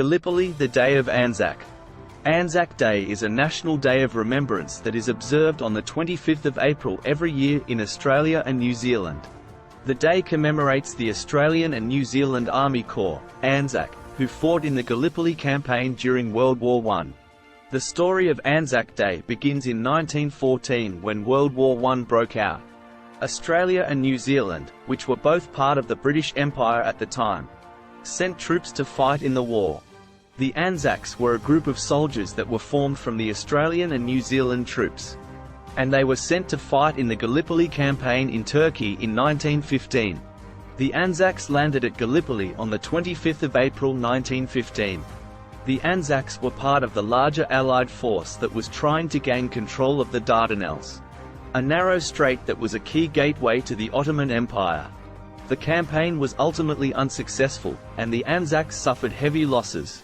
Gallipoli, the Day of ANZAC. ANZAC Day is a national day of remembrance that is observed on the 25th of April every year in Australia and New Zealand. The day commemorates the Australian and New Zealand Army Corps, ANZAC, who fought in the Gallipoli campaign during World War I. The story of ANZAC Day begins in 1914 when World War I broke out. Australia and New Zealand, which were both part of the British Empire at the time, sent troops to fight in the war. The ANZACs were a group of soldiers that were formed from the Australian and New Zealand troops, and they were sent to fight in the Gallipoli campaign in Turkey in 1915. The ANZACs landed at Gallipoli on the 25th of April 1915. The ANZACs were part of the larger Allied force that was trying to gain control of the Dardanelles, a narrow strait that was a key gateway to the Ottoman Empire. The campaign was ultimately unsuccessful, and the ANZACs suffered heavy losses.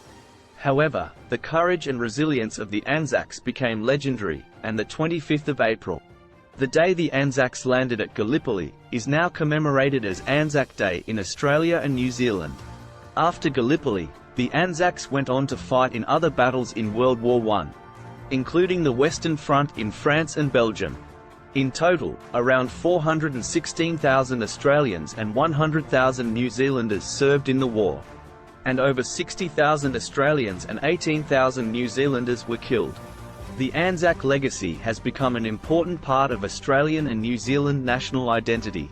However, the courage and resilience of the ANZACs became legendary, and the 25th of April, the day the ANZACs landed at Gallipoli, is now commemorated as ANZAC Day in Australia and New Zealand. After Gallipoli, the ANZACs went on to fight in other battles in World War I, including the Western Front in France and Belgium. In total, around 416,000 Australians and 100,000 New Zealanders served in the war, and over 60,000 Australians and 18,000 New Zealanders were killed. The ANZAC legacy has become an important part of Australian and New Zealand national identity,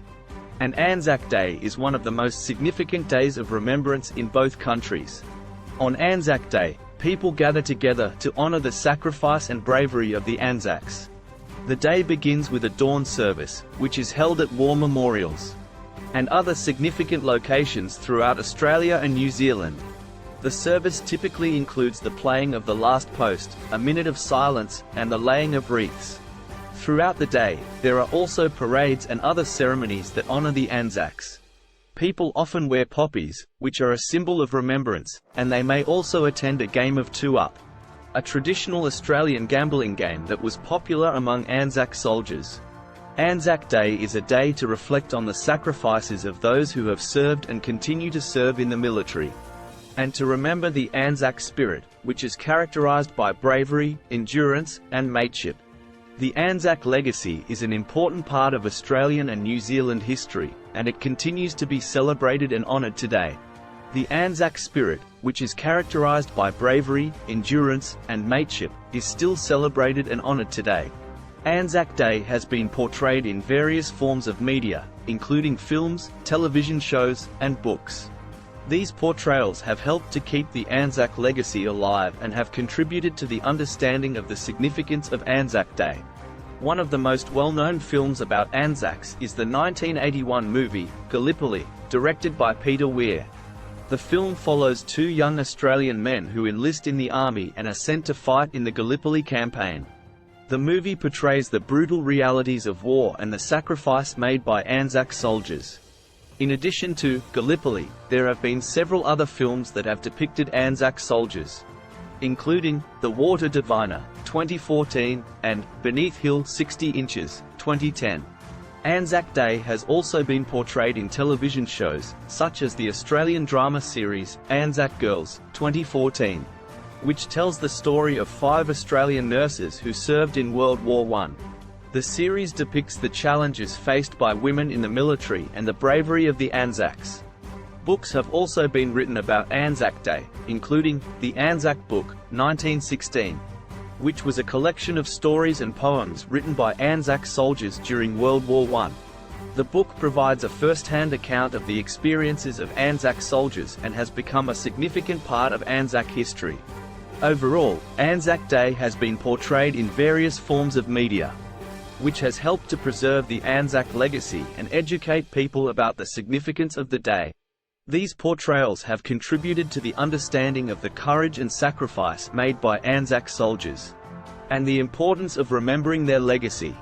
and ANZAC Day is one of the most significant days of remembrance in both countries. On ANZAC Day, people gather together to honour the sacrifice and bravery of the ANZACs. The day begins with a dawn service, which is held at war memorials and other significant locations throughout Australia and New Zealand. The service typically includes the playing of the last post, a minute of silence, and the laying of wreaths. Throughout the day, there are also parades and other ceremonies that honour the ANZACs. People often wear poppies, which are a symbol of remembrance, and they may also attend a game of two-up, a traditional Australian gambling game that was popular among ANZAC soldiers. ANZAC Day is a day to reflect on the sacrifices of those who have served and continue to serve in the military, and to remember the ANZAC spirit, which is characterized by bravery, endurance, and mateship. The ANZAC legacy is an important part of Australian and New Zealand history, and it continues to be celebrated and honoured today. The ANZAC spirit, which is characterized by bravery, endurance, and mateship, is still celebrated and honoured today. ANZAC Day has been portrayed in various forms of media, including films, television shows, and books. These portrayals have helped to keep the ANZAC legacy alive and have contributed to the understanding of the significance of ANZAC Day. One of the most well-known films about ANZACs is the 1981 movie, Gallipoli, directed by Peter Weir. The film follows two young Australian men who enlist in the army and are sent to fight in the Gallipoli campaign. The movie portrays the brutal realities of war and the sacrifice made by ANZAC soldiers. In addition to Gallipoli, there have been several other films that have depicted ANZAC soldiers, including The Water Diviner, 2014, and Beneath Hill 60 Inches, 2010. ANZAC Day has also been portrayed in television shows, such as the Australian drama series, ANZAC Girls, 2014, which tells the story of 5 Australian nurses who served in World War I. The series depicts the challenges faced by women in the military and the bravery of the ANZACs. Books have also been written about ANZAC Day, including The ANZAC Book, 1916, which was a collection of stories and poems written by ANZAC soldiers during World War I. The book provides a first-hand account of the experiences of ANZAC soldiers and has become a significant part of ANZAC history. Overall, ANZAC Day has been portrayed in various forms of media, which has helped to preserve the ANZAC legacy and educate people about the significance of the day. These portrayals have contributed to the understanding of the courage and sacrifice made by ANZAC soldiers, and the importance of remembering their legacy.